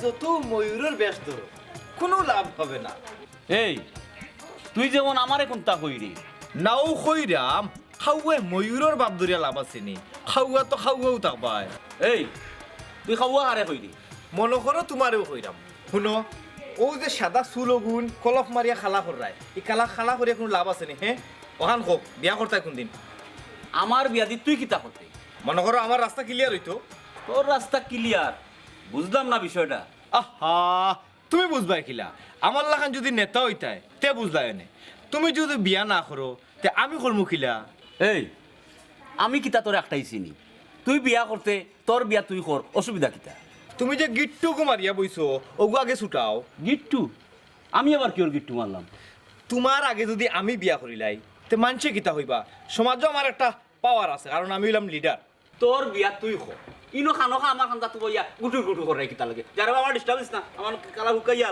যত ময়ূরের বেশ ধরো কোনো লাভ হবে না। এই তুই যেমন আমারে কোনটা কইরি নাও কইরাম খাওয়ায় ময়ূরের বাপ ধরিয়া লাভ আছে নি, খাওয়া তো খাওয়াও থাকবাই। এই তুই খাওয়া আরে কইরি মনে করো তোমারেও কইরাম। শুনো, ও যে সাদা চুল গুণ কলফ মারিয়া খালা করায়, এই খালা করিয়া কোনো লাভ আছে নি? হ্যাঁ, ওখান হোক বিয়া করতাই কোনদিন? আমার বিয়া দি তুই কিতা করতে? মনে করো আমার রাস্তা ক্লিয়ার হইতো। তোর রাস্তা ক্লিয়ার, বুঝলাম না বিষয়টা। আহা, তুমি বুঝবাই কিলা? আমার লাখান যদি নেতা হইতাই তে বুঝলাই এনে। তুমি যদি বিয়া না করো তে আমি করমু কিলা? এই আমি কিতা তোর একটাই চিনি, তুই বিয়া করতে তোর বিয়া তুই কর, অসুবিধা কিতা? তুমি যে গিট্টু মারিয়া বইছো ওগু আগে ছুটাও। গিট্টু? আমি আবার কি ওর গিট্টু মারলাম? তোমার আগে যদি আমি বিয়া করিলাই তে মানছে কিতা হইবা? সমাজও আমার একটা পাওয়ার আছে, কারণ আমি হইলাম লিডার। তোর বিয়া তুই কর, ইনো খানো খা আমার খান্তা তুই গুটু গুটু করে কিতা লাগে? যারা আমার ডিস্টার্ব না, আমার কালা হুকাইয়া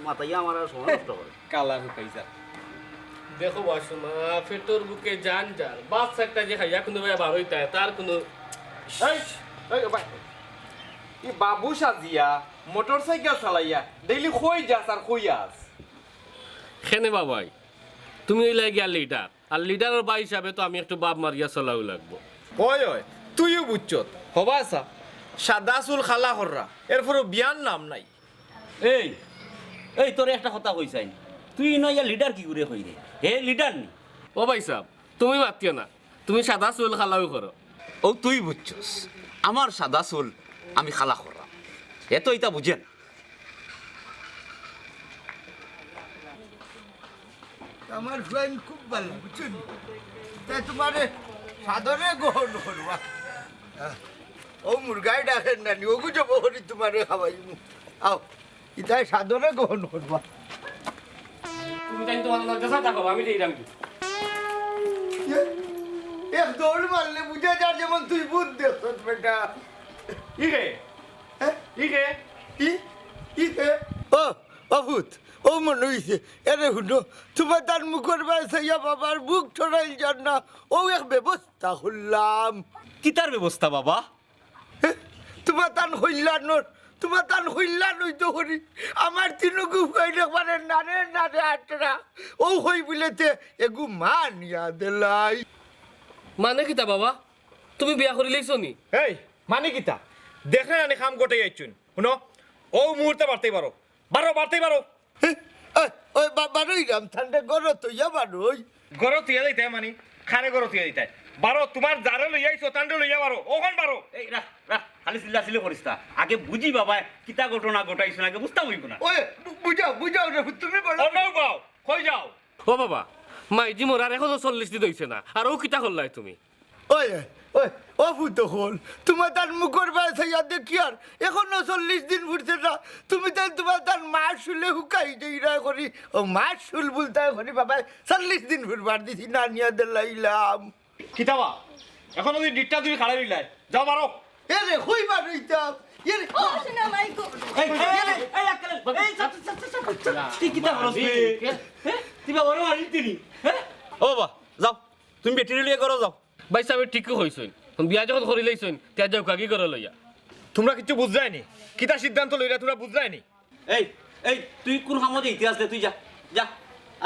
মাথাইয়া আমার সময় নষ্ট করে। কালা হুকাইছা দেখো বাসুমা, ফেটোর বুকে জান যার বাচ্চা একটা যে খাইয়া কোনো ভাই বার হইতে তার কোনো বাবু সাজিয়া মোটর সাইকেল চালাইয়া ডেইলি কই যাস আর কই আস? খেনে বাবাই তুমি হইলে গিয়া লিডার, আর লিডারের বা হিসাবে তো আমি একটু বাপ মারিয়া চলাও লাগবো। ওই তুইও বুঝছত হবা আসা সাদা চুল খালা কররা, এরপরও বিয়ার নাম নাই। এই এই তোর একটা কথা কইছাই, তুই নইয়া লিডার কি করে কই রে? হে লিডার নি? ও ভাই সাহেব তুমি মাতিও না, তুমি সাদা চুল খালাও করো। ও তুই বুঝছস আমার সাদা চুল আমি খালা করলাম, এত এটা বুঝেন? আমার ফ্রেন্ড খুব ভালো বুঝছেন, তাই তোমারে সাদরে গ্রহণ করবা। ও মুরগাই ডাকেন না নি, ওগু যাবো করি তোমারে খাওয়াই। আও ইতাই সাদরে গ্রহণ করবা। তুমি তাই তোমার কাছে থাকো, আমি দিলাম কি এক দৌড় মারলে বুঝে যা, যেমন তুই বুঝ দেখছ বেটা। ইরে ইরে ইহে ও অভূত ও মনে হইছে এরে শুনো, তোমার তার মুখের বাইসাইয়া বাবার বুক ছড়াইল যান না, ও এক ব্যবস্থা করলাম। কি তার ব্যবস্থা বাবা? তোমার তান হইলানোর, তোমার তান হইলান হইতো করি আমার তিনকু হইলে পারে নারে নারে আটরা ও হই বলেতে এগু মা নিয়া দিলাই। মানে কিতা বাবা, তুমি বিয়া করি লইছো নি? এই মানে কিতা? দেখে আনি কাম গোটাই আইছুন। শুনো, ও মুহূর্তে বাড়তেই পারো, বাড়তেই পারো। ওই বাবারই রাম ঠান্ডা গরো তো ইয়া বারোই গরো তুইয়া দিতে মানে খানে গরো তুইয়া দিতে বারো। তোমার যারে লইয়া আইছো তান্ডে লইয়া বারো, ওখান বারো। এই রাখ রাখ, খালি চিল্লা চিল্লি করিস না, আগে বুঝি বাবা কিতা ঘটনা ঘটাইছ না, আগে বুঝতাম হইব না। ওই বুঝাও রে তুমি বলো। অন্যও বাও, কই যাও? ও বাবা মাইজি মোর আর এখনো 40 দিন হইছে না, আর ও কিতা করলাই তুমি? ওই ওই ও ফুটো হল তোমার তার মুখর বাইসাইয়া দেখি আর এখনো 40 দিন ফুটছে না, তুমি তাই তোমার তার মাস শুলে হুকাই যাইরা করি ও মাস শুল বলতে করি বাবা 40 দিন ফুটবার দিছি না নিয়া দিলাইলাম। কিতাবা এখন যদি ডিটটা তুমি খাড়াই দিলাই যাও বারো। এ রে হইবার হইতাম এরে ও শোনা মাইকো এই এই আকেল এই তুই কিতা করছ রে? হ্যাঁ তুই বাবা মারি দিলি? হ্যাঁ ও বাবা যাও, তুমি ব্যাটারি লিয়ে করো যাও। ভাই সাহেব ঠিকই হইছইন, বিয়া যখন করি লইছইন তিয়া যাও কাকি করে লইয়া। তোমরা কিছু বুঝলাইনি, কিতা সিদ্ধান্ত লইলা তোমরা বুঝলাইনি। এই এই তুই কোন হামদে ইতিহাস দে, তুই যা যা,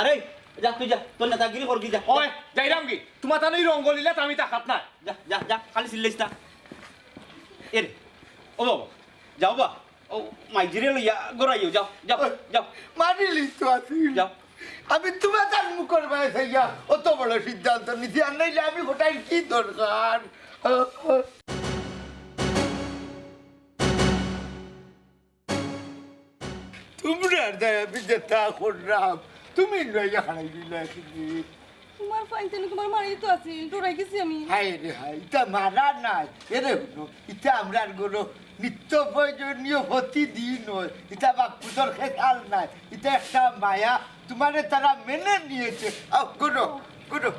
আরে যা তুই যা, তোর নেতাগিরি কর কি যা। ওই যাইরাম কি তোমার তানেই রঙ গলিলা আমি তাকাত না। যা যা যা, খালি চিল্লাইস না। এ রে ও বাবা যাও বা, ও মাইজিরে লইয়া গড়াইও, যাও যাও যাও মানিলি তো আছি যাও। আমি তোমার তার মুখর বাইসাইয়া অত বড় সিদ্ধান্ত নিছি, আর নাইলে আমি গোটাই কি দরকার। তোমরা আমি যেটা করলাম তুমি লইয়া হারাই দিলা কি? তোমার ফাইনতেন তোমার মারি তো আছে, ডরাই গেছি আমি। হাই রে হাই, ইটা মারা নাই এরে শুনো, ইটা আমরা কোনো নিত্য প্রয়োজনীয় প্রতিদিন নয়, ইটা বাপুতর খেয়াল নাই, ইটা একটা মায়া, তোমারে তারা মেনে নিয়েছে। গুনো গুনো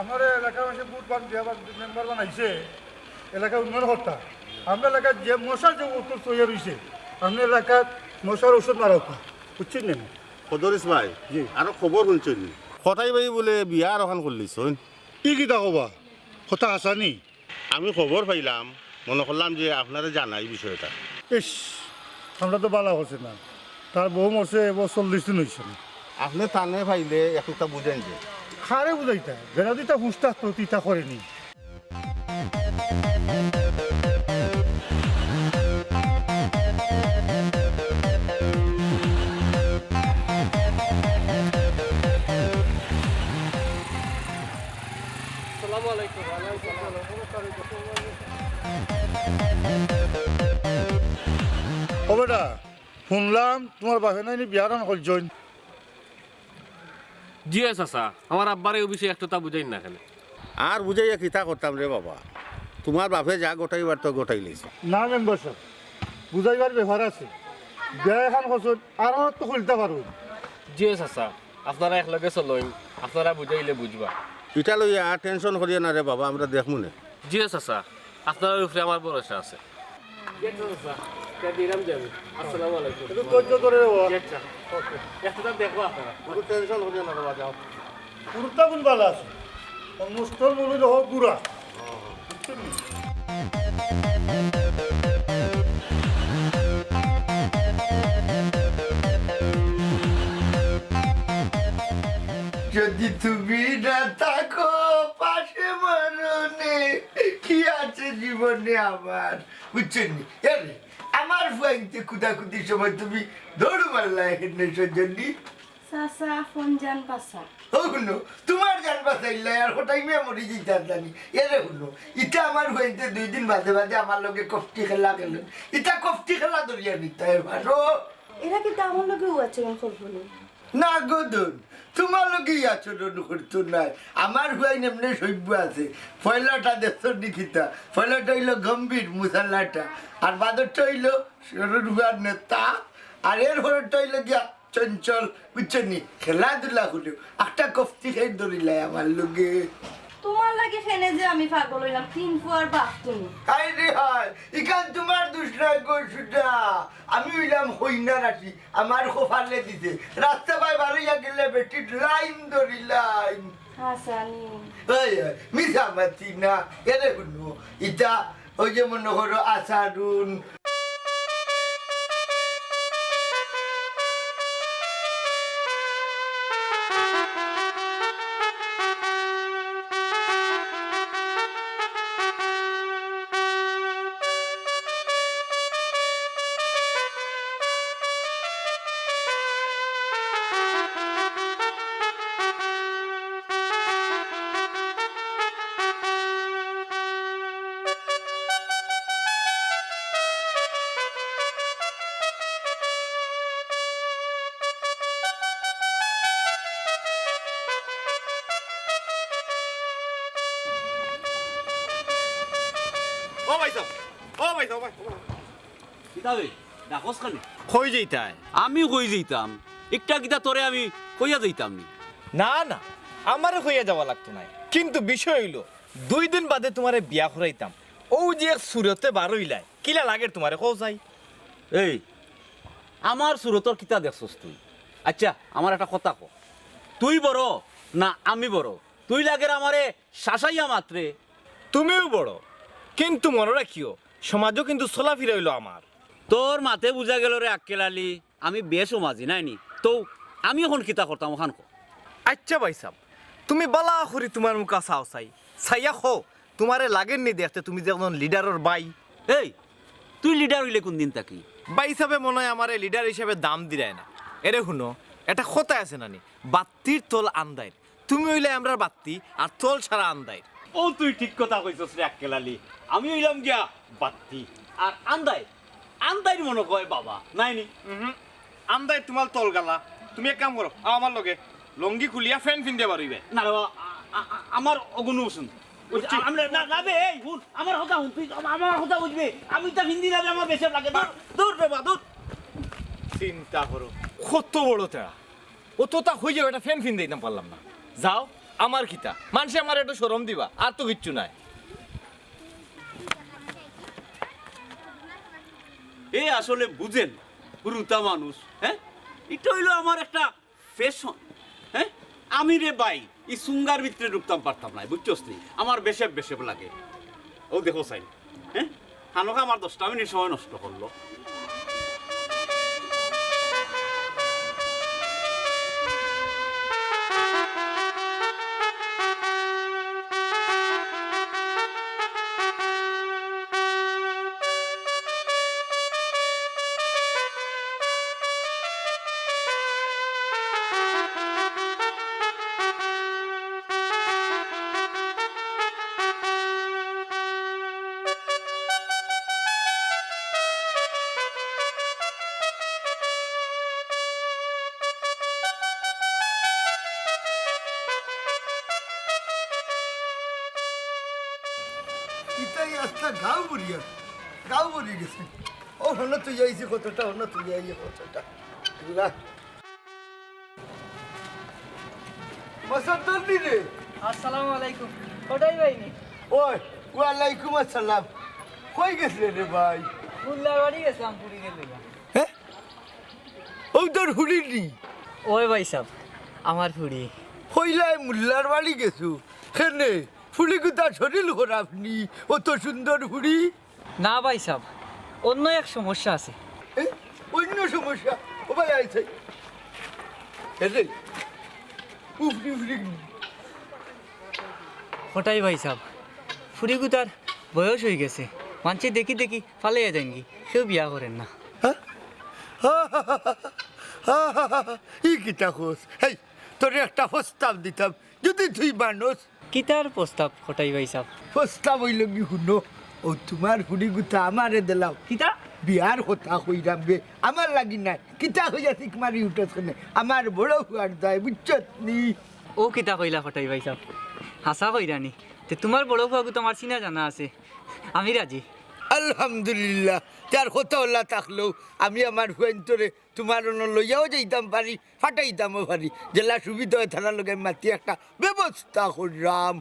আমার এলাকার মাসে বুট বান দিয়া মেম্বার বানাইছে এলাকা উন্নয়ন হত্যা আমরা এলাকার যে মশার যে ওষুধ তৈরি হয়েছে আপনার এলাকার মশার ওষুধ মারা হত্যা বুঝছেন না সদরিস ভাই জি। আরো খবর শুনছেন কটাই ভাই বলে বিয়া রখান করলিস কি কিতা কবা কথা আসানি আমি খবর পাইলাম মনে করলাম যে আপনারা জানাই বিষয়টা ইস আমরা তো বালা হচ্ছে না তার বউ মরছে এবার 40 দিন হয়েছে না আপনি টানে পাইলে একটা বুঝেন যে খারে বুঝাইতা যেটা দিতা হুস্তা প্রতিটা করেনি আসসালামু আলাইকুম। ও বেটা শুনলাম তোমার বাপে নাই বিয়ারান করছেন জি চাচা, আমার আব্বার এই বিষয়ে একটা বুঝাই না এখানে। আর বুঝাইয়া কিতা করতাম রে বাবা, তোমার বাপে যা গোটাইবার তো গোটাই লিছে। না মেম্বার সাহেব বুঝাইবার ব্যাপার আছে বিয়া এখন করছেন আর আমার তো খুলতে পারো জি চাচা, আপনারা একলগে চলইন, আপনারা বুঝাইলে বুঝবা। এটা লইয়া টেনশন করিয়া না রে বাবা, আমরা দেখমু না। জি চাচা, আপনার উপরে আমার ভরসা আছে। আসসালামু আলাইকুম। একটু ধৈর্য ধরে একটা দেখবো আপনারা। টেনশন করিয়া না বাবা, যাও। পুরুষটা কোন ভালো আছে মুস্তর মনে হোক গুড়া যদি তুমি না থাকো পাশে মরণে কি আছে জীবনে আমার বুঝছেন নি? আরে আমার ফুয়াইতে কুদাকুদির সময় তুমি দৌড় মারলা এখানে সজ্জনী চাচা ফোন জান পাসা শুনো তোমার জান বাঁচাইলে আর হঠাই মেমরি দিতে জানি এরে শুনো ইটা আমার হইতে 2 দিন বাদে বাদে আমার লগে কফটি খেলা খেলেন ইটা কফটি খেলা ধরিয়া নিতে পারো এরা কি আমার লোকেও আচরণ করবো না না গদন তোমার লগে আচরণ করতো নাই আমার হুয়াই নেমনে সভ্য আছে পয়লাটা দেখছো নিকিতা পয়লাটা হইলো গম্ভীর মুসাল্লাটা আর বাদরটা হইলো সরুর হুয়ার নেতা আর এর হরটা হইলো গিয়া চঞ্চল বুঝছেন নি খেলাধুলা হলেও একটা কফতি খাই ধরিলাই আমার লগে তোমার লাগে ফেনে যে আমি পাগল হইলাম 3 ফুয়ার বাপ তুমি হাই রে হাই ইখান তোমার দুসরা গোসুটা আমি হইলাম হইনা রাখি আমার খোফালে দিতে রাস্তা পাই বাড়িয়া গেলে বেটি লাইন ধরি লাইন হাসানি মিশা মাতি না এরে শুনো ইটা ওই যে মনে করো আসারুন ও ভাই সাহেব, ও ভাই সাহেব, কিতাবে ডাকস খানে কই যাইতায়? আমি কই যাইতাম একটা কিতা তোরে আমি কইয়া যাইতাম নি না না, আমারে হইয়া যাওয়া লাগতো না, কিন্তু বিষয় হইলো 2 দিন বাদে তোমারে বিয়া করাইতাম। ও যে সুরতে বার হইলাই কিলা লাগে তোমারে কও যাই? এই আমার সুরতর কিতা দেখছস তুই? আচ্ছা আমার একটা কথা ক, তুই বড় না আমি বড়? তুই লাগের আমারে শাসাইয়া মাত্রে। তুমিও বড়, কিন্তু মনে রাখিও সমাজও কিন্তু চলাফিরা হইলো আমার। তোর মাতে বুঝা গেল রে আক্কেলালি আমি বেশ মাঝি নাইনি তো আমি এখন কিতা করতাম ওখান কো। আচ্ছা ভাই সাহেব, তুমি বালা করি তোমার মুখা চাও চাই চাইয়া খো তোমারে লাগেন নি দেখতে তুমি যখন লিডারের বাই। এই তুই লিডার হইলে কোন দিন থাকি? বাই হিসাবে মনে হয় আমারে লিডার হিসেবে দাম দিরায় না। এরে শুনো, এটা কথা আছে নানি, বাত্তির তোল আন্দাইর। তুমি হইলে আমরা বাত্তি আর তোল ছাড়া আন্দাইর। ও তুই ঠিক কথা কইছস রে আক্কেলালি, আমি হইলাম গিয়া বাত্তি আর আন্দাই আন্দাই মনে কয় বাবা নাইনি। আন্দাইর তোমার তোল গালা। তুমি এক কাম করো, আমার লগে লঙ্গি খুলিয়া ফ্যান ফিন দিয়ে বাড়িবে। না রে বাবা, আমার অগুনু শুন আমরা না যাবে। এই শুন আমার কথা শুন, তুই আমার কথা বুঝবি। আমি তা হিন্দি যাবে আমার বেশি লাগে। দূর রে বাবা দূর। চিন্তা করো কত বড় তেরা, ও তো তা হয়ে যাবে, এটা ফ্যান ফিন দিতে পারলাম না। যাও আমার কিতা মানুষে আমার একটু শরম দিবা আর তো কিচ্ছু নাই। এই আসলে বুঝেন রুতা মানুষ, হ্যাঁ এটা হইলো আমার একটা ফ্যাশন। হ্যাঁ আমি রে ভাই এই সুঙ্গার ভিতরে ঢুকতাম পারতাম না, বুঝছস নি? আমার বেশেব বেশেব লাগে। ও দেখো সাইন, হ্যাঁ হানকা আমার 10টা মিনিট সময় নষ্ট করলো। ইতাই আস্তা গাও বলি গেছে। ও হলো তুই আইছি কতটা, হলো তুই আইছি কতটা। মসদ্দর দিলে আসসালামু আলাইকুম। কোথায় ভাইনি? ওই ওয়ালাইকুম আসসালাম। কই গেছিলে রে ভাই? ফুল্লার বাড়ি গেছিলাম পুরী গেলে। হ্যাঁ ওই তোর হুড়িনি? ওই ভাই সাহেব আমার ফুড়ি। হইলাই মুল্লার বাড়ি গেছু কেনে? ফুলি কুতা শরীর খারাপ নি? অত সুন্দর হুড়ি? না ভাই সাহেব অন্য এক সমস্যা আছে। অন্য সমস্যা? ও ভাই আইছে এরে উফরি উফরি। কোথায় ভাই সাহেব ফুড়ি গুতার বয়স হয়ে গেছে, মানুষে দেখি দেখি ফালাইয়া যায়নি, কেউ বিয়া করেন না। ই কিতা খোঁজ? হেই তোর একটা প্রস্তাব দিতাম যদি তুই মানুষ। কিতার প্রস্তাব কোথায় ভাই সাহেব? প্রস্তাব হইল কি শুনো, ও তোমার হুড়ি গুতা আমারে দিলাও। কিতা? বিয়ার কথা কইরাম বে, আমার লাগি নাই। কিতা হইয়া ঠিক মারি উঠছ কেনে? আমার বড় হুয়ার যায় বুঝছত নি? ও কিতা কইলা কোথায় ভাই সাহেব? হাসা কইরানি তে তোমার বড় ফুয়াগু তো আমার চিনা জানা আছে, আমি রাজি। আলহামদুলিল্লাহ, তার কথা হল্লা থাকলেও আমি আমার হুয়েন্তরে তোমার লইয়াও যাইতাম পারি, ফাটাইতামও পারি। জেলা সুবিধা হয় থানার লগে মাতি একটা ব্যবস্থা করলাম।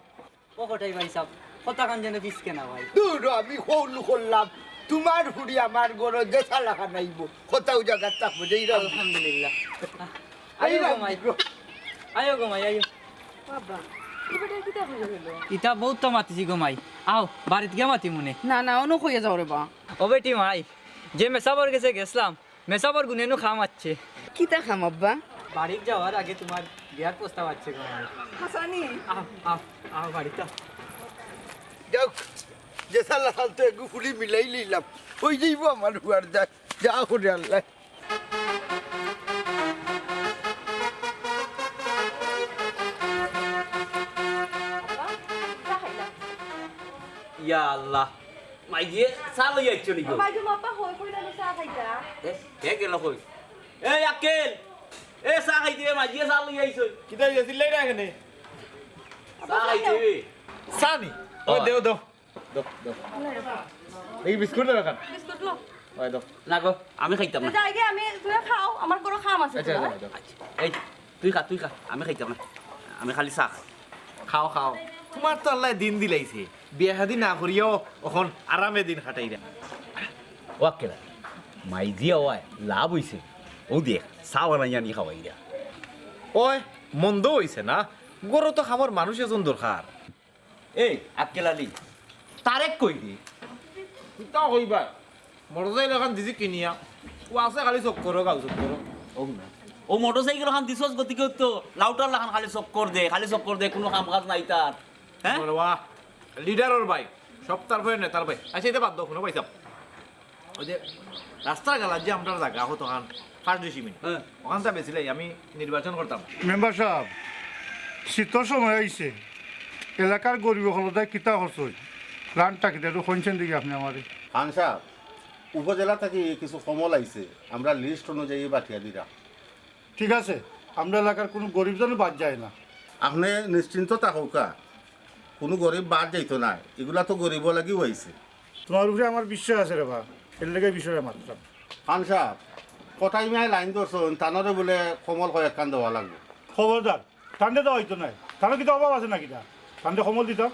ও কোথায় ভাই সাহেব কথা কান যেন পিসকে না ভাই। দূর আমি কৌল করলাম তোমার হুড়ি আমার গড় দেশা লাখা নাইব, কোথাও জায়গা থাকবো যেই। আলহামদুলিল্লাহ। আয়ো গোমাই, আয়ো গোমাই, আয়ো। বাবা এবারে কিতা হইয়া গেল? ইতা বহুত তো মাতিছি গোমাই, আও বাড়িতে গিয়ে মাতি মনে। না না অন্য কইয়া যাও রে বা। ও বেটি মাই যে মেসাবর গেছে গেছলাম, মেসাবর গুনেনু খাম আছে। কিতা খাম আব্বা? বাড়িতে যাওয়ার আগে তোমার বিয়ার প্রস্তাব আছে গোমাই। হাসানি আও আও আও বাড়িতে। যাও দেশা লাখাল তো একটু ফুলি মিলাই লইলাম, ওই যাইব আমার হুয়ার যায়। যা করে আল্লাহ। ইয়া আল্লাহ, মাই দিয়ে চাল লই আইছো নি গো? মাইজু মাপা হই কই না চা খাইতা। কে গেল কই? এই আকেল, এ চা খাইতে মাই দিয়ে চাল লই আইছো। কিতা গেছিল না এখানে চা খাইতে সানি? ও দেও দেও দেও দেও এই বিস্কুট দেও খান। বিস্কুট লো। ওই দেও। না গো আমি খাইতাম না। যাই গে আমি তুই খাও, আমার গরো খাম আছে। আচ্ছা আচ্ছা এই তুই খা আমি খাইতাম না, আমি খালি চা খাই। খাও খাও। তোমার তো আল্লাহ দিন দিলাইছে, বিয়া শাদি না করিও এখন আরামে দিন খাটাই রে। ওয়াকেলা মাই দিয়া ওয়াই লাভ হইছে, ও দেখ চা বানাই আনি খাওয়াই দিয়া। ওই মন্দ হইছে না, গরু তো খাবার মানুষ এজন দরকার। এই আকেল আলী তারেক কই দি? কিতা কইবা মরজাইল এখন দিছি কিনিয়া, ও আছে খালি চক্কর গাও চক্কর। ও না ও মোটরসাইকেল খান দিছস গতিকে তো লাউটার লাখান খালি চক্কর দে কোনো কাম কাজ নাই তার। হ্যাঁ বাহ লিডারর ভাই, সপ্তাহ ভাই নেতার ভাই। আচ্ছা এটা বাদ দাও, শুনো পাইছাম ওই যে রাস্তার গালার যে আমরা জায়গা হতো ওখান ফার্স্ট ডিসিমিন, ওখানটা বেছিলাই আমি নির্বাচন করতাম। মেম্বার সাহেব, শীতর সময় আইছে, এলাকার গরিব হলদায় কিতা হচ্ছে রানটা কিতা একটু শুনছেন দেখি আপনি আমারে? খান সাহেব, উপজেলা থেকে কিছু কমল আইছে, আমরা লিস্ট অনুযায়ী পাঠিয়ে দিলাম। ঠিক আছে, আমরা এলাকার কোনো গরিব যেন বাদ যায় না। আপনি নিশ্চিন্ত থাকুকা, কোনো গরিব বাদ যাইতো না, এগুলা তো গরিব লাগিও আইছে। তোমার উপরে আমার বিশ্বাস আছে রে বা, এর লেগে বিষয়ে মাত্রাম। খান সাহেব, কোটাই মাহে লাইন ধরছেন, তানরে বলে কমল কয়েকখান দেওয়া লাগবে। খবরদার ঠান্ডা দেওয়া হইতো নাই, তাহলে কিতা অভাব আছে নাকি তা তাহলে সমল দিতাম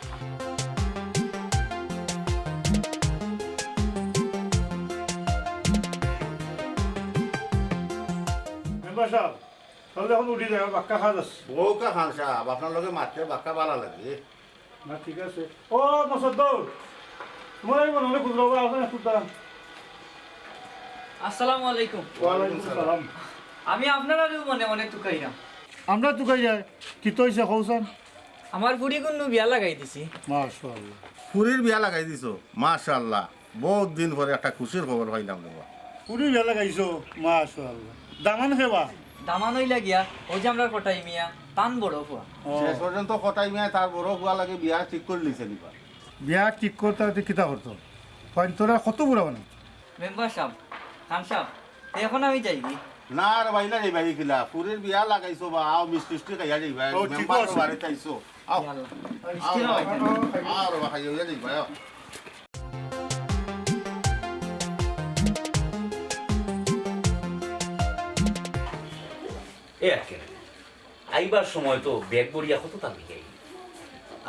মেম্বার সাহেব তাহলে এখন উঠি যায় বাক্কা খাওয়া যাচ্ছে বউকা খান সাহেব আপনার লগে মারতে বাক্কা ভালো লাগে না ঠিক আছে ও মসদ্দৌর তোমার এই মনে খুচরো আছে না সুলতান আসসালামু আলাইকুম। ওয়ালাইকুম সালাম আমি আপনারও মনে মনে তুকাইলাম। আমরা তুকাই যায় কি তো হয়েছে কৌশান আমার বুড়ি কোনো বিয়া লাগাই দিছি। মাশাআল্লাহ ফুরির বিয়া লাগাই দিছো মাশাআল্লাহ বহুত দিন পরে একটা খুশির খবর পাইলাম বাবা পুরি বিয়া লাগাইছো মাশাআল্লাহ দামান খেবা দামান হইলা গিয়া ওই যে আমরা কোটাই মিয়া টান বড় ফুয়া। শেষ পর্যন্ত কটাই মেয়ে তার বড় হওয়া লাগে বিয়া ঠিক করে লিছে নিবা বিয়া ঠিক করতে কিতা করতো তোরা কত বুড়া মানে মেম্বার সাহেব খান সাহেব এখন আমি যাইবি। না রে ভাই না ভাই কিলা ফুরির বিয়া লাগাইছো বা আও মিষ্টি মিষ্টি খাইয়া যাইবা ও, ঠিক মেম্বার আছে। বাড়িতে আইছো আও ইয়াল্লা। আও মিষ্টি না হইতেন। আর খাইয়া যাইবা আও এ একেবারে আইবার সময় তো ব্যাগ বড়িয়া কত তার লিগে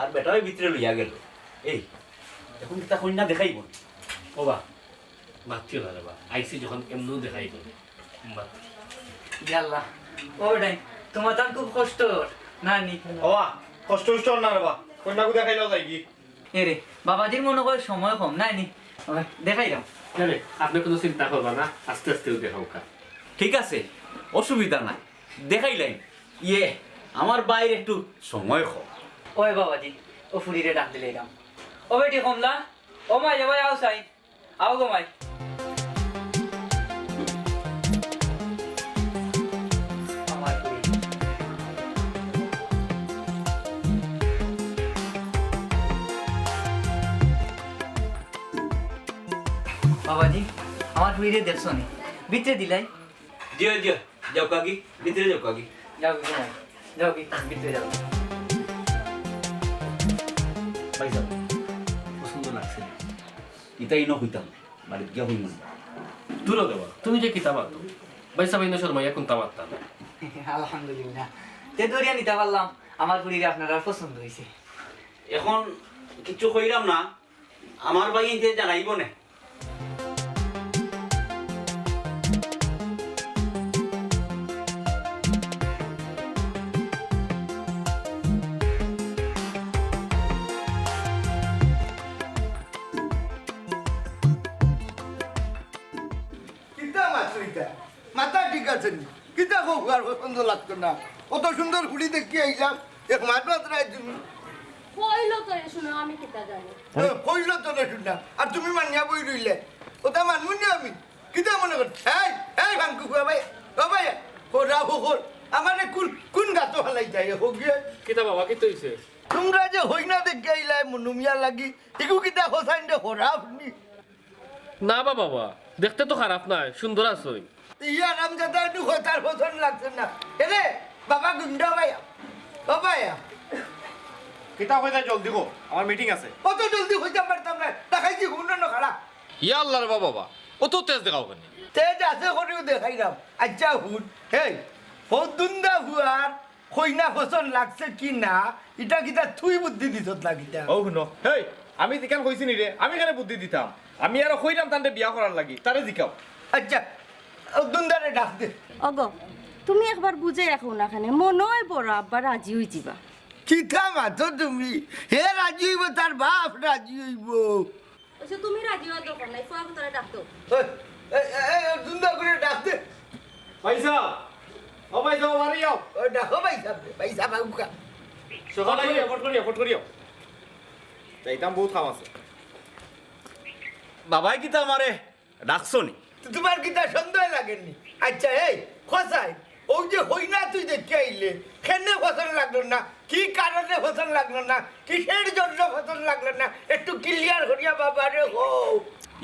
আর বেটারে ভিতরে লইয়া গেল এই এখন তা কন্যা দেখাইব ও বা মাতিও না রে বা আইসি যখন এমনও দেখাই করে ইয়াল্লা ও বেটাই তোমার তান খুব কষ্ট না নি ওয়া কষ্ট কষ্ট না রে বা কন্যাকু দেখাইলেও যাই কি এরে বাবাজির মনে করে সময় কম নাই নি দেখাইলাম। আপনি কোনো চিন্তা করবা না আস্তে আস্তে দেখাও কা ঠিক আছে অসুবিধা নাই দেখাইলাই ইয়ে আমার বাইরে একটু সময় কম ওই বাবাজি ও ফুরিরে ডাক দিলে এলাম ও বেটি কমলা ও মাই যাবাই আও সাই আও গো মাই আমার ফুরি বাবাজি আমার ফুরিরে দেখছো নি ভিতরে দিলাই জিও জিও যাও কাকি ভিতরে যাও কাকি যাও গো মাই যাও কি ভিতরে যাও। ভাই যাও পছন্দ লাগছে এটাই ন হইতাম বাড়িতে গিয়া হইম দূর দেবা তুমি যে কিতাব আতো বাইসা বাইনা শর্মা এখন তামাত্তা না আলহামদুলিল্লাহ তে দরিয়া নিতে পারলাম আমার ফুরিরে আপনার আর পছন্দ হয়েছে। এখন কিছু কইরাম না আমার ভাই যে জানাইব না কিতা মাছুইতা মাথা ঠিক আছে নি কিতা খুব আর পছন্দ লাগতো না কত সুন্দর ফুলি দেখি আইলাম এক মাছ মাত্রায় তুমি কইলো তো শুনো আমি কিতা জানি কইল তো না শুননা আর তুমি মানিয়া বই রইলে ওটা মানবো না আমি কিতা মনে কর এই এই ভাঙ্কু খুয়া ভাই ও ভাই হোরা হোর আমারে কোন কোন গাছ ফেলাই যায় হোক গিয়ে কিতাব বাবা কি তৈছে তোমরা যে হই না দেখে আইলাই মনুমিয়া লাগি এগু কিতা হোসাইন দে হোরা আপনি না বাবা দেখতে তো খারাপ নাই সুন্দর আছই ইয়া নাম যাতা একটু হতার পছন্দ লাগছে না এরে বাবা গুন্ডা ভাইয়া ও ভাইয়া কিতাব হয়ে যায় জলদি গো আমার মিটিং আছে কত জলদি হইতে পারতাম না দেখাইছি হুন্ড না খারাপ ইয়া আল্লাহ রে বাবা ও তো তেজ দেখাও কেন তেজ আছে করেও দেখাইলাম আচ্ছা হুন হেই হদুন্দা হুয়ার কইনা পছন্দ লাগছে কি না এটা কিতা তুই বুদ্ধি দিত না কিতা ও শুনো হেই আমি কেন কইছি নি রে আমি কেন বুদ্ধি দিতাম আমি আর কইরাম তান্তে বিয়া করার লাগি তারে জিকাও আচ্ছা হদুন্দারে ডাক দে অগ তুমি একবার বুঝে রাখো না খানে মনে হয় বড় আব্বা রাজি হই যাবা কিতা মাতো তুমি হে রাজি হইব তার বাপ রাজি হইব আচ্ছা তুমি রাজি হওয়ার দরকার নাই ফুয়া তোরা ডাকতো হদুন্দা করে ডাক দে পয়সা ও পয়সা বাড়ি যাও ও ডাকো পয়সা পয়সা বাবুকা সকালে ফট করিও যাইতাম বহুত কাম আছে বাবাই কি তা আমারে ডাকছো নি তোমার কিতা সন্দেহ লাগেনি আচ্ছা এই খসাই ও যে হই না তুই দেখে আইলে কেনে পছন্দ লাগলো না কি কারণে পছন্দ লাগলো না কিসের জন্য পছন্দ লাগলো না একটু ক্লিয়ার করিয়া বাবা রে হো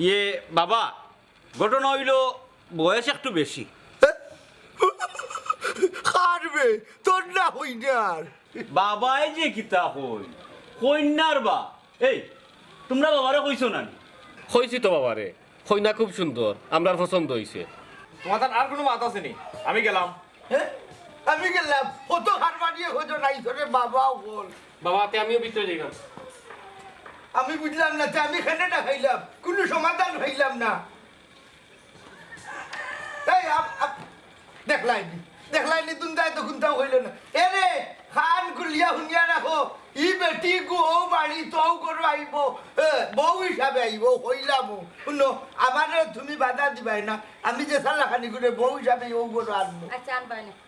ইয়ে বাবা ঘটনা হইল বয়স একটু বেশি খারবে তোর না হই না বাবাই যে কিতা হই কন্যার বা এই তোমরা বাবারে কইছো না হইছি তো বাবারে কইনা খুব সুন্দর আমরার পছন্দ হইছে তোমার তার আর কোনো মাত আছে নি আমি গেলাম হ্যাঁ আমি গেলাম কত হার মারিয়ে হতো নাই ধরে বাবাও বল বাবা তে আমিও ভিতরে যাইলাম। আমি বুঝলাম না যে আমি খেলেটা খাইলাম কোনো সমাধান হইলাম না তাই দেখলাইনি দুন্দায় তো খুনতাও হইল না এরে খান কুলিয়া শুনিয়া রাখো ই বেটি গো বাড়ি তও করো আইব বউ হিসাবে আইব হইলাম শুনো আমারে তুমি বাধা দিবাই না আমি যে সালা খানি করে বউ হিসাবে ও করো আনবো আচ্ছা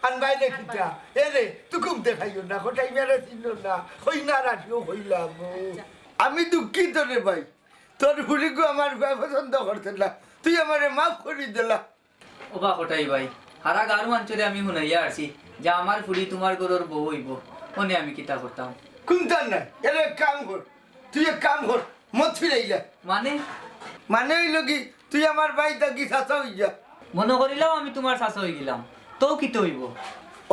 আনবাই না কিতা এরে তুকুম দেখাইও না কোটাই মেরে চিনো না হই না রাখিও হইলাম আমি দুঃখিত রে ভাই তোর ফুলিকে আমার পছন্দ করতে না তুই আমারে মাফ করে দিলা ওবা কোটাই ভাই হারা গারু অঞ্চলে আমি শুনাইয়া আসি যে আমার ফুলি তোমার গরুর বউ হইব ওনে আমি কিতা করতাম কোনটা না এর এক কাম কর তুই এক কাম কর মত ফিরাইলা মানে হইল কি তুই আমার ভাই তাকি শাসা হই যা মনে করিলাম আমি তোমার শাসা হয়ে গেলাম তো কিতে হইব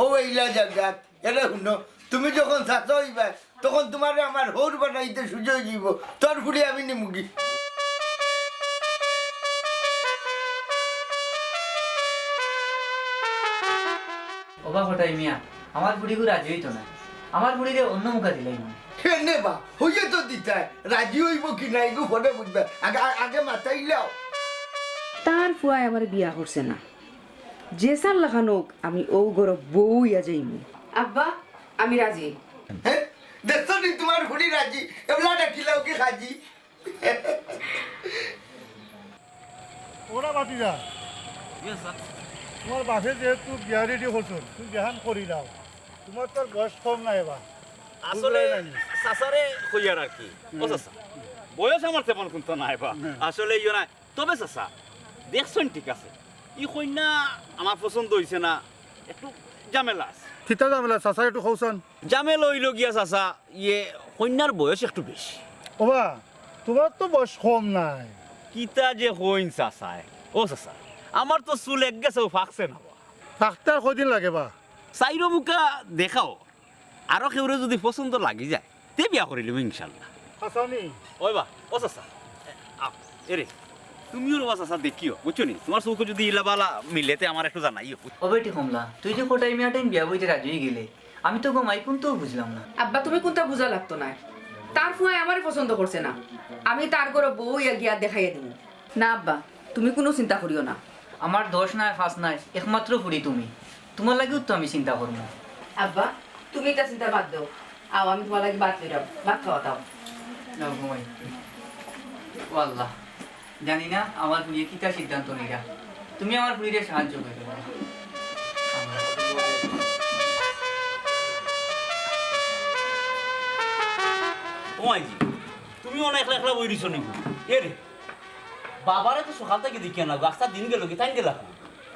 ও এইলা জাগাত এরে শুনো তুমি যখন শাসা হইবা তখন তোমারে আমার হোর বানাইতে সুযোগ দিব তোর ফুলি আমি নিমুগি ওবা কোটাই মিয়া আমার বুড়ি গু রাজি হইতো না আমার বুড়িরে অন্য মুখা দিলাই না কেনে বা হইয়ে তো দিতাই রাজি হইব কি নাই গো ফটো বুঝবে আগে আগে মাথাইলাও তার ফুয়ায় আমার বিয়া করছে না যে সাল লাগানোক আমি ও গরব বউ ইয়া যাইমু আব্বা আমি রাজি হ্যাঁ দেখছো নি তোমার ফুলি রাজি এবলা ডাকিলাও কি খাজি ওরা বাতিরা তোমার বাপে যেহেতু বিয়া রেডি করছো তুমি বিহান করি দাও তোমার তোর বয়স কম নাই এবার আসলে সাসারে কইয়ার আর কি ও সাসা বয়স আমার তেমন কিন্তু নাই বা আসলে ইয়ে নাই তবে সাসা দেখছেন ঠিক আছে ই কন্যা আমার পছন্দ হইছে না একটু ঝামেলা আছে কিতা জামেলা চাচা একটু কৌশন ঝামেলা হইল গিয়া চাচা ইয়ে কন্যার বয়স একটু বেশি ওবা তোমার তো বয়স কম নাই কিতা যে হইন চাচায় ও চাচা আমার তো চুল এক গেছে ফাঁকছে না থাকতে আর কদিন লাগে বা চাইরো মুখা দেখাও আরো কেউরে যদি পছন্দ লাগি যায় তে বিয়া করিলিম ইনশাল্লাহ হাসানি ওই বা ও চাচা এরে তুমিও রবা চাচা দেখিও বুঝছো নি তোমার চৌকে যদি ইলা বালা মিলেতে আমার একটু জানাইও ও বেটি কমলা তুই যে কোটাই মিয়া টাইম বিয়া বইতে রাজি হয়ে গেলে আমি তো ঘুমাই কিন্তু বুঝলাম না আব্বা তুমি কোনটা বুঝা লাগতো না তার ফুয়ায় আমারে পছন্দ করছে না আমি তার গরব বউ ইয়া গিয়া দেখাইয়া দিব না আব্বা তুমি কোনো চিন্তা করিও না আমার দোষ নাই ফাঁস নাই একমাত্র ফুড়ি তুমি তোমার লাগেও তো আমি চিন্তা করবো আব্বা তুমি এটা চিন্তা বাদ দাও আও আমি তোমার লাগে বাদ দিলাম ভাত খাওয়া দাও না ঘুমাই ও আল্লাহ জানি না আমার ফুড়িয়ে কিতা সিদ্ধান্ত নিরা তুমি আমার ফুড়িরে সাহায্য করে দেবো ও আইজি তুমি অনেক একলা একলা বই দিছো নাকি এরে বাবারে তো সকাল থেকে দেখি না রাস্তা দিন গেল কি তাই গেল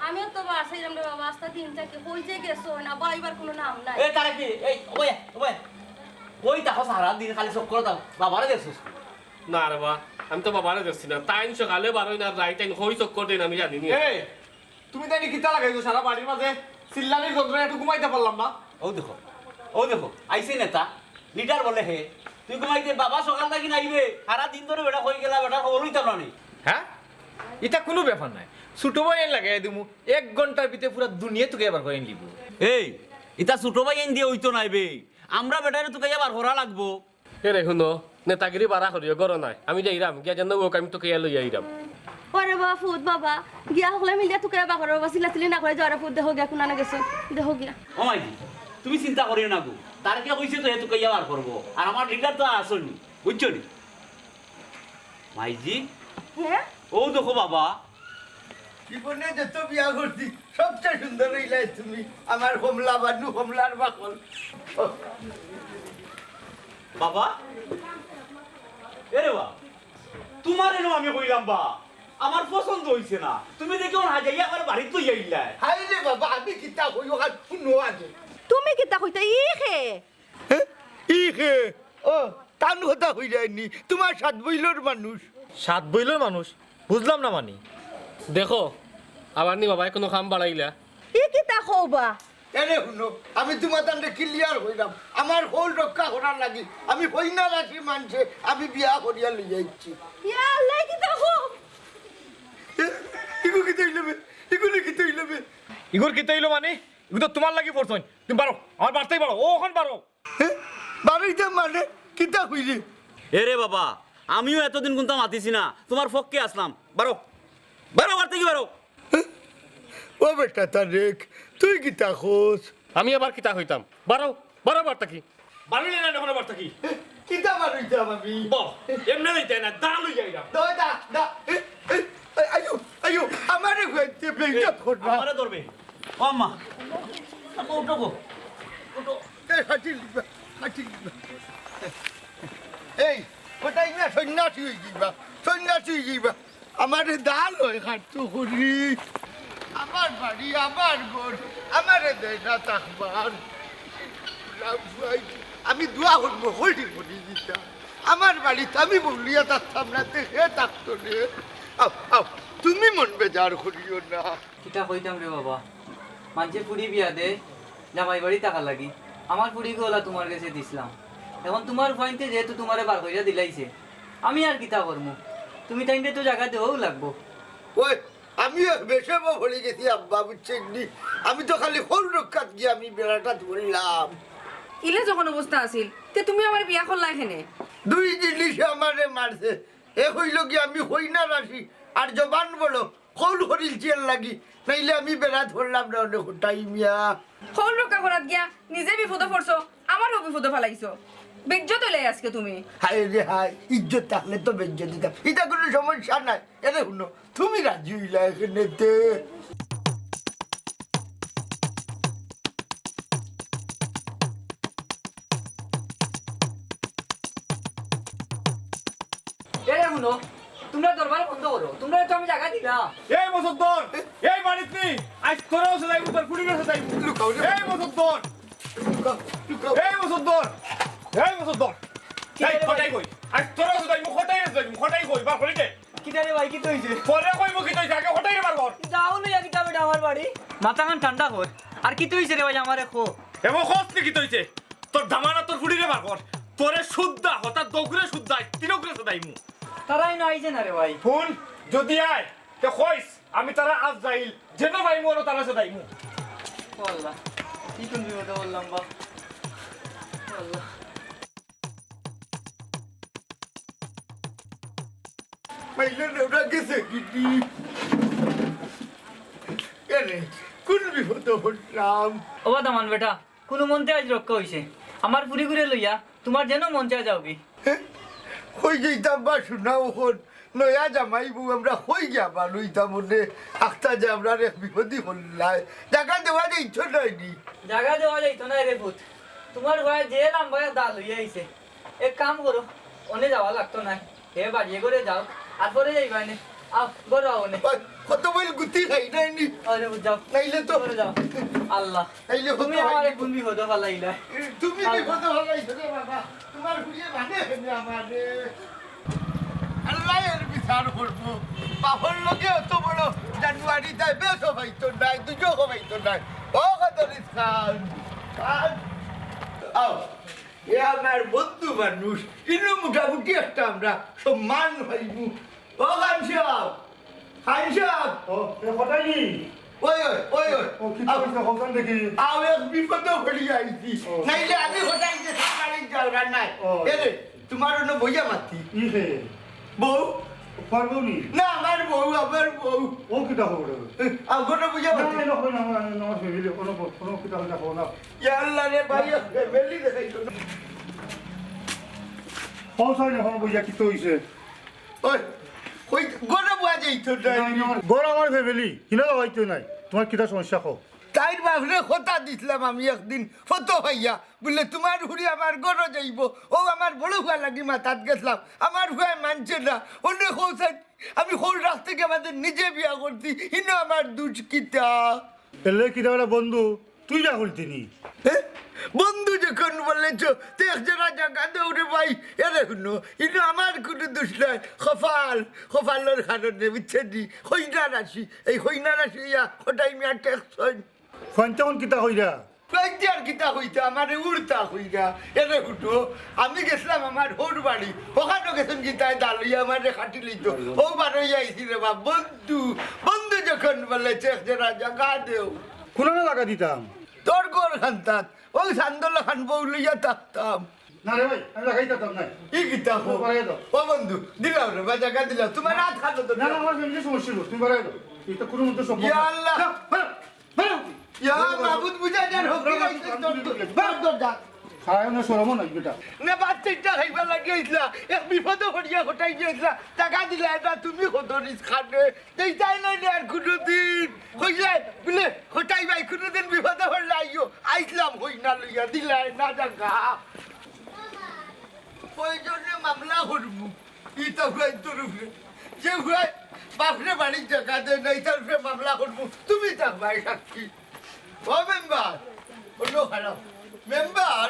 আমিও তো বাসাইলাম রে বাবা আস্তা দিন থেকে কই যে গেছো না বাইবার কোনো নাম নাই এই কারে কি এই ওই ওই ওই তাকো সারা দিন খালি চক্কর দাও বাবারে দেখছস না রে বা আমি তো বাবারে দেখছি না তাই সকালে বারোই না রাই টাইম হই চক্কর দেন আমি জানি নি এই তুমি তাই কিতা লাগাইছো সারা বাড়ির মাঝে চিল্লানির যন্ত্রণা একটু ঘুমাইতে পারলাম না ও দেখো আইছে নেতা লিডার বলে হে তুই ঘুমাইতে বাবা সকাল থেকে নাইবে সারা দিন ধরে বেটা হয়ে গেলা বেটা খবর হইতাম না নি হ্যাঁ এটা কোনো ব্যাপার নাই ছোট ভাই লাগাই দিমু 1 ঘন্টার ভিতরে পুরো দুনিয়া তোকে এবার করে নিব এই এটা ছোট ভাই এন দিয়ে হইতো নাইবে আমরা বেটারে তোকে এবার হরা লাগবো এ রে শুনো নেতাগিরি বাড়া করিও গর নাই আমি যাইরাম গিয়া যেন ওক আমি তোকে লই আইরাম ওরে বাবা ফুট বাবা গিয়া হলে মিলিয়া তোকে বাবা করো বাসিলা তিলি না করে যারা ফুট দেখো গিয়া কোনা না গেছো দেখো গিয়া ও মাইজি তুমি চিন্তা করিও না গো তার কে কইছে তো তোকে এবার করবো আর আমার লিডার তো আসনি বুঝছো নি মাইজি হ্যাঁ ও দেখো বাবা জীবনে যত বিয়া করছি সবচেয়ে সুন্দর হইলাই তুমি আমার হোমলা বানু হোমলার বাকল বাবা এরে বা তোমার এনো আমি কইলাম বা আমার পছন্দ হইছে না তুমি দেখি ওর হাজাইয়া আমার বাড়ি তুই আইলা হাইলে বাবা আমি কিতা হইও আর শুনো আগে তুমি কিতা কইতা ইখে ইহে ও তান কথা হই যায়নি তোমার সাত বইলর মানুষ 7 বইলের মানুষ বুঝলাম না মানি দেখো আবার নি বাবাই কোনো কাম বাড়াইলা ই কিতা কওবা এরে শুনো আমি তোমার তান্ডে ক্লিয়ার হইলাম আমার হোল রক্ষা করার লাগি আমি হইনা রাখি মানছে আমি বিয়া করিয়া লই যাইছি ইয়া আল্লাহ কিতা কও ইগো কি তৈলবে ইগুলি কি তৈলবে ইগোর কি তৈলো মানে এগুলো তো তোমার লাগি পড়ছই তুমি পারো আমার বাড়তেই পারো ও ওখান পারো বাড়িতে মানে কিতা হইলে এরে বাবা আমিও এতদিন কিন্তু মাতিছি না তোমার ফককে আসলাম বারো বারো বাড়তে কি বারো ও বেটা তারেক তুই কিতা খোঁজ আমি আবার কিতা হইতাম বারো বারো বারটা কি বাড়িলে না এখন বাড়তা কি কিতা বাড়িতাম আমি বল এমনি দিতে না দা লই যাই না দা দা আয়ু আয়ু আমারে হইতে বেইজত করবা আমারে ধরবে ও আম্মা উঠো গো এই হাঁটি এই কোটাই না সন্ন্যাসী হয়ে যাইবা আমারে দাল হয় খাটু করি আমার বাড়ি আমার ঘর আমারে দেয় না থাকবার আমি দোয়া করবো হল্টি করি দিতাম আমার বাড়িতে আমি বলিয়া থাকতাম না হে থাকতো রে তুমি মন বেজার করিও না কিতা কইতাম রে বাবা মানুষের পুরি বিয়া দে জামাই বাড়ি টাকা লাগি আমার পুরি গোলা তোমার কাছে দিছিলাম এখন তোমার পয়েন্টে যেহেতু তোমারে বার কইরা দিলাইছে আমি আর কিতা করবো তুমি তাইতে তো জায়গা দেওয়াও লাগবো ওই আমিও বেশে ভরে গেছি আব্বা বুঝছেন নি আমি তো খালি হল রক্ষাত গিয়ে আমি বেড়াটা ধরলাম ইলে যখন অবস্থা আছিল তে তুমি আমার বিয়া করলা এখানে দুই জিনিস আমারে মারছে এ হইল কি আমি হই না রাশি আর জবান বলো হল হরিল চেয়ার লাগি নাইলে আমি বেড়া ধরলাম না অনেক কোটাই মিয়া হল রক্ষা করাত গিয়া নিজে বিপদে পড়ছো আমারও বিপদে ফেলাইছো বেজ্জত হইলে আজকে তুমি হায় রে হায় ইজ্জত থাকলে তো বেজ্জত দিতাম এটা কোনো সমস্যা নাই এরে শুনো তুমি রাজি হইলা এখানেতে এই শুনো তোমরা দরবার বন্ধ করো তোমরা তো আমি জায়গা দিলা এই মুসদ্দর এই বাড়িতে নেই আজ তোরাও সদাই তোর কুড়িবে সদাই লুকাও রে এই মুসদ্দর লুকাও এই মুসদ্দর এই খটাই কই আজ তোরাও সদাই খটাই কই বার করিতে কিতা রে ভাই কি হইছে পরে কই মুখি তুই আগে খটাই বার কর যাও লইয়া কিতা বেটা আমার বাড়ি মাথা কান ঠান্ডা কর আর কি হইছে রে ভাই আমারে খো এমন খস্তি কি তৈছে তোর দামানা তোর ফুড়িরে বার কর তোরে শুদ্ধা হঠাৎ দৌড়ে শুদ্ধা তিনকরে সদাই মু তারাই না আইছে না রে ভাই ফোন যদি আয় তে কইস আমি তারা আজ যাইল যেন ভাই মোর তারা সদাই মু আল্লাহ কি কোন বিপদে বললাম বাপ আল্লাহ মাইলে ওটা গেছে কিটি এরে কোন বিপদ হলাম ওবা দামান বেটা কোন মন্তে আজ রক্ষা হইছে আমার পুরি ঘুরে লইয়া তোমার যেন মঞ্চে যাওবি হই যাইতাম বা শোনাও হন নয়া জামাই বউ আমরা হই গিয়া বা লইতাম মনে আখতা যে আমরা এক বিপদই হল্লাই জায়গা দেওয়া যাইছ নাইনি জায়গা দেওয়া যাইতো না রে ভূত তোমার ভাই যে লম্বা দাল লইয়া আইছে এক কাম করো ওনে যাওয়া লাগতো না হে বাড়িয়ে করে যাও আর পরে যাইবা নে আও গরো ওনে কত বইল গুতি খাই নাইনি আরে যাও নাইলে তো করে যাও আল্লাহ নাইলে তুমি আমারে কোন বিপদ ফলাইলা তুমি বিপদ হলাইছ রে বাবা তোমার হুড়িয়ে মানে হেনে আমারে আল্লাহ এর বিচার করবো বাপর লোকে অত বড় জানুয়ারি তাই বেশ হবাইতো নাই দুজো হবাইতো নাই ও কদরিস খান আও এ আমার বন্ধু মানুষ কিন্তু মোটামুটি একটা আমরা সম্মান পাইবু ও খান সাহেব ও কোথায় নি ওই ও কি কইছ হকন দেখি আও এক বিপদ হলি আইছি নাইলে আমি কোথায় যে সকালে যাওয়া নাই এরে তোমার অন্য বইয়া মাতি ইহে বউ পারবনি না আমার বউ ও কিটা হবে আগর বুঝা না না না না ফ্যামিলি কোনো কিটা না হবে না আল্লাহ রে ভাই ফ্যামিলি দেখাইতো না পৌঁছাই না কোনো বুঝা কি হইছে ওই কই গরে বুয়া যাইতো না গর আমার ফ্যামিলি কিনা হইতো নাই তোমার কিটা সমস্যা কও তাইর বাপরে কথা দিছিলাম আমি একদিন ফটো হইয়া বলে তোমার হুড়ি আমার গড় যাইব ও আমার বড় হুয়া লাগি মাথাত গেছিলাম আমার হুয়া মানছে না অন্য খোঁজাই আমি হোল রাত থেকে আমাদের নিজে বিয়া করছি ইনো আমার দুষ্কিতা এলে কিটা বলে বন্ধু তুই যা করতিনি বন্ধু যখন বলেছ তো একজনা জায়গা দৌড়ে ভাই এরে শুনো ইনো আমার কোনো দোষ নয় কপালের কারণে বুঝছেন হইনা রাশি এই হইনা রাশি ইয়া কোটাই মিয়া ট্যাক্স ফান্তাউন কিটা হইরা আর কিতা হইতা আমারে উড়তা হইয়া এরে হুটো আমি গেছিলাম আমার হোর বাড়ি ওখানে গেছেন গীতায় দাঁড়িয়ে আমারে খাটি লইত ও বারোই আইছি রে বা বন্ধু যখন বলেছে একজনা জায়গা দেও কোনো না লাগা দিতাম তোর ঘর খান্তাত ওই সান্দলা খান বউ লইয়া থাকতাম না রে ভাই আমি লাগাই দিতাম না ই কিতা হো বাড়াই দাও ও বন্ধু দিলাম রে বাজাকা দিলাম তোমার রাত খাতো তো না না আমার ফ্যামিলি সমস্যা হলো তুমি বাড়াই দাও এটা কোনো মতো সব ইয়া আল্লাহ ইয়া মাবুদ বুঝা যার হোক বার দর যা খায় না সরমও নাই বেটা না বাচ্চাটা খাইবা লাগিয়েছিলা এক বিপদ হরিয়া ঘটাই গিয়েছিলা টাকা দিলা এটা তুমি কত রিস্ক খাটে এইটাই নাই আর কোনোদিন কইলে বলে ঘটাই ভাই কোনোদিন বিপদে হরলে আইও আইসলাম হই না লইয়া দিলাই না টাকা প্রয়োজনে মামলা করবো ইটা হুয়াই তোর উপরে যে হুয়াই বাপরে বাড়ির টাকা দেয় না ইটার উপরে মামলা করবো তুমি থাকবাই সাক্ষী ও মেম্বার অন্য খারাপ মেম্বার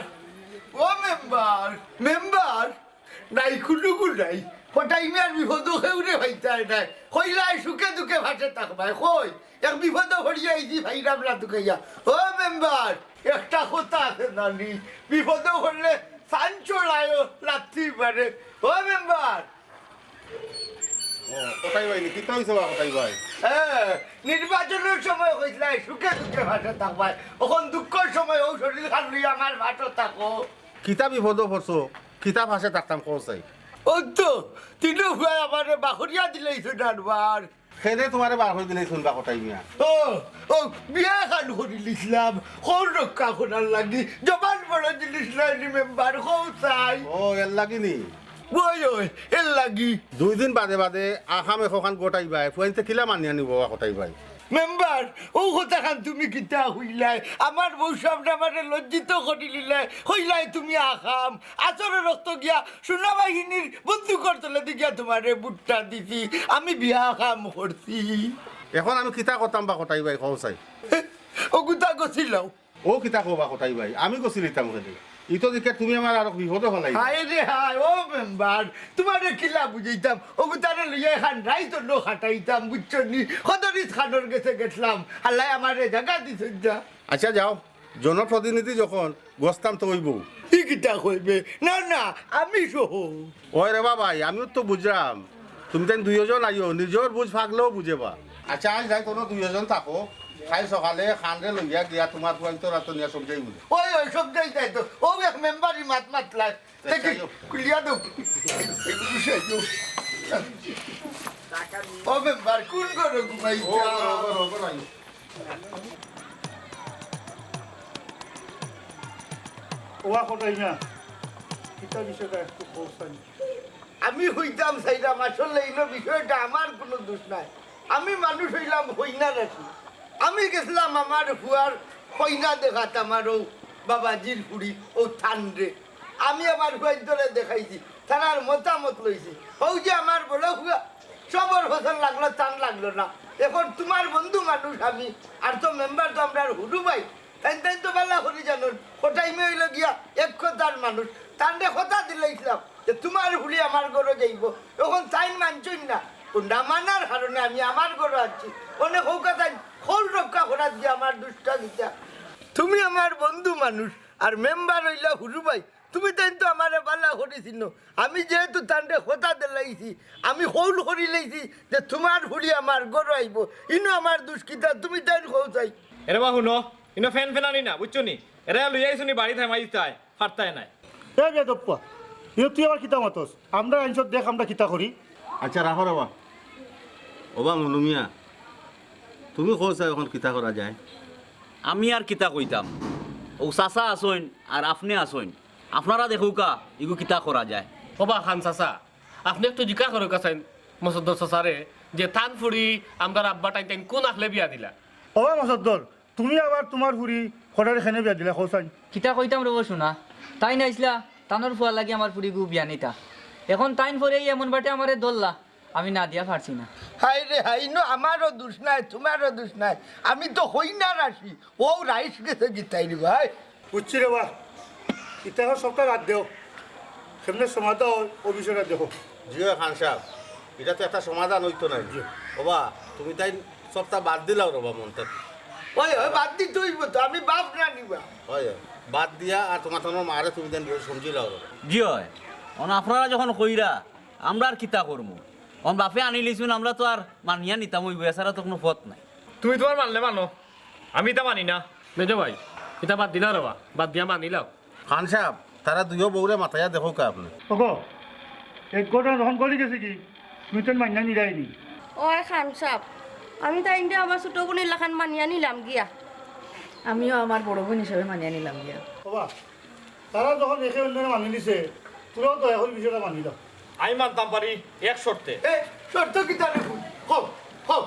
ও মেম্বার নাই কুটুকু নাই কোটাই মিয়ার বিপদ খেউরে ভাইতাই নাই কইলাই সুখে দুঃখে ভাসে থাকবাই কই এক বিপদ হরিয়া আইছি ভাইরাম না দুকাইয়া ও মেম্বার একটা কথা আছে নানি বিপদ হলে সাঞ্চলায় লাথি পারে ও মেম্বার কোথায় ভাই কিতা হইছে বা কোথায় ভাই হ্যাঁ নির্বাচনের সময় কইলাই সুখে দুঃখে ভাসে থাকবাই এখন দুঃখের সময় ও শরীর খান লইয়া আমার ভাটো থাকো কিতা বিপদ পড়ছো কিতা ভাষে থাকতাম কোথায় ও তো তিনু ভাই আমারে বাখরিয়া দিলেইছো ডানবার সেনে তোমারে বার হয়ে দিলে শুনবা কোথায় মিয়া ও ও বিয়া খান করিলিছিলাম কোন রক্ষা করার লাগি জবান বড় জিনিস নাই মেম্বার কোথায় ও এর লাগিনি ওই ওই এর লাগি 2 দিন বাদে বাদে আহাম এখন গোটাই ভাই ফুয়াইতে কিলা মানিয়া নিব কোথায় ভাই মেম্বার ও কথা খান তুমি কিতা হইলাই আমার বউ সামনে আমারে লজ্জিত করিলিলাই হইলাই তুমি আখাম আচরের রক্ত গিয়া সোনা বাহিনীর বন্দুকর তলে দিগিয়া তোমারে বুটটা দিছি আমি বিয়া খাম করছি এখন আমি কিতা করতাম বা কোথায় ভাই কোথায় ও কুতা গছিলাও ও কিতা কবা কোথায় ভাই আমি গছিলিতাম ওখানে ইতো দিকে তুমি আমার আর বিপদ হলাই হায় রে হায় ও মেম্বার তোমারে কিলা বুঝাইতাম ও কুতারে লইয়া খান রাইত নো খাটাইতাম বুঝছো নি কদরিস খানোর গেছে গেছলাম আল্লাহ আমারে জায়গা দিছেন যা আচ্ছা যাও জনপ্রতিনিধি যখন গস্তাম তো হইব কি কিতা কইবে না না আমি সহ ওই রে ভাই আমিও তো বুঝলাম তুমি তেন 2 জন আইও নিজের বুঝ ভাগলেও বুঝেবা আচ্ছা আজ যাই কোনো 2 জন থাকো খাই সকালে খানরে লইয়া গিয়া তোমার পয়েন্ট রাত নিয়ে সব যাই বুঝে ওই ওই সব যাই তাই তো ও এক মেম্বারই মাত মাতলাই দেখি কুলিয়া দো ও মেম্বার কোন করে ঘুমাই ওয়া কোথায় না কিতা বিষয়টা একটু বলছেন আমি হইতাম সাইরাম আসলে এই বিষয়টা আমার কোনো দোষ নাই আমি মানুষ হইলাম হইনা রাখি আমি গেছিলাম আমার ফুয়ার হইনা দেখাতাম আমার ও বাবাজির কুড়ি ও থানরে আমি আমার ফুয়ার ধরে দেখাইছি তার মতামত লইছি ও যে আমার বড় ফুয়া সবর ফসল লাগলো টান লাগলো না এখন তোমার বন্ধু মানুষ আমি আর তো মেম্বার তো আমরা হুডু ভাই তাই তাই তো বেলা করি জানুন কোটাই হইল গিয়া এক কথার মানুষ তান্ডে কথা দিলাইছিলাম যে তোমার ভুলি আমার ঘরে যাইব এখন তাই মানছই না না মানার কারণে আমি আমার ঘরে আছি অনেক হোক তাই খোল রক্ষা করার দিয়ে আমার দুষ্টা দিতা তুমি আমার বন্ধু মানুষ আর মেম্বার হইলা হুরু ভাই তুমি তাই তো আমার বালা করেছিল আমি যেহেতু তান্ডে কথা দিলাইছি আমি হৌল করি লাইছি যে তোমার ভুলি আমার ঘরে আইব ইনো আমার দুষ্কিতা তুমি তাই খোঁচাই এরে বা শুনো ইনো ফ্যান ফেনানি না বুঝছো নি এরা লইয়া আইসুনি বাড়ি থামাই তাই ফারতাই নাই এ বেদপ্পা তুই আবার কিতা মতস আমরা আইনসব দেখ আমরা কিতা করি আচ্ছা রাখো রে ওবা মনুমিয়া তুমি কোসা এখন কিতা করা যায় আমি আর কিতা কইতাম ও চাচা আসইন আর আপনি আসইন আপনারা দেখুকা ইগু কিতা করা যায় ওবা খান চাচা আপনি একটু জিজ্ঞা করে কাছেন মসদ্দর চাচারে যে থান ফুড়ি আমার আব্বা টাইম টাইম কোন আখলে বিয়া দিলা ও মসদ্দর তুমি আবার তোমার ফুরি খড়ারে খেনে বিয়া দিলা খোসাই কিতা কইতাম রব শোনা তাই নাইছিলা তানোর ফুয়া লাগি আমার পুরি গু বিয়া নিতা এখন তাইন পরে এমন বাটে আমারে দললা আমি না দিয়া পারছি না হাই রে হাই নো আমারও দোষ নাই তোমারও দোষ নাই আমি তো হই না রাশি ও রাইস গেছে গীতাই রে ভাই বুঝছি রে বা ইতিহাস সবটা রাত দেও সেমনি সমাধান ও বিষয়টা দেখো জিও খান সাহেব এটা তো একটা সমাধান হইতো না ওবা তুমি তাই সবটা বাদ দিলাও রবা মনটা ওই ওই বাদ দিতে হইব তো আমি বাপ না নিবা হয় বাদ দিয়া আর তোমার মারে তুমি দেন সমঝিলাও জি হয় আপনারা যখন কইরা আমরা আর কিতা করবো বাপে আনি লিছুন আমরা তো আর মানিয়া নিতাম ওই বেচারা তো কোনো পথ নাই তুমি তোমার মানলে মানো আমি তা মানি না মেজো ভাই এটা বাদ দিলা রবা বাদ দিয়া মানিলাও খান সাহেব তারা দুইও বউরে মাথায় দেখো কা আপনি ওগো এক ঘটনা যখন গলি গেছে কি তুমি তো মাইনা নিরাইনি ওই খান সাপ আমি তাই ইন্ডিয়া আমার ছোট বোনের লাখান মানিয়া নিলাম গিয়া আমিও আমার বড় বোন হিসাবে মানিয়ে নিলাম গিয়া বাবা তারা যখন একে অন্যকে মানি নিছে তোরাও দয়া করে বিষয়টা মানি দাও আমি মানতাম পারি এক শর্তে এ শর্ত কি তাহলে ভুল হোক হোক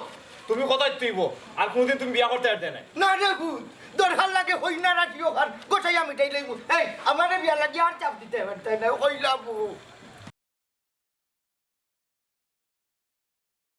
তুমি কোথায় তুইব আর কোনদিন তুমি বিয়া করতে পারতে না না রে ভুল দরকার লাগে হই না রাখি ওখান গোছাই আমি তাই লইব এই আমারে বিয়া লাগি আর চাপ দিতে হবে তাই না হইলাম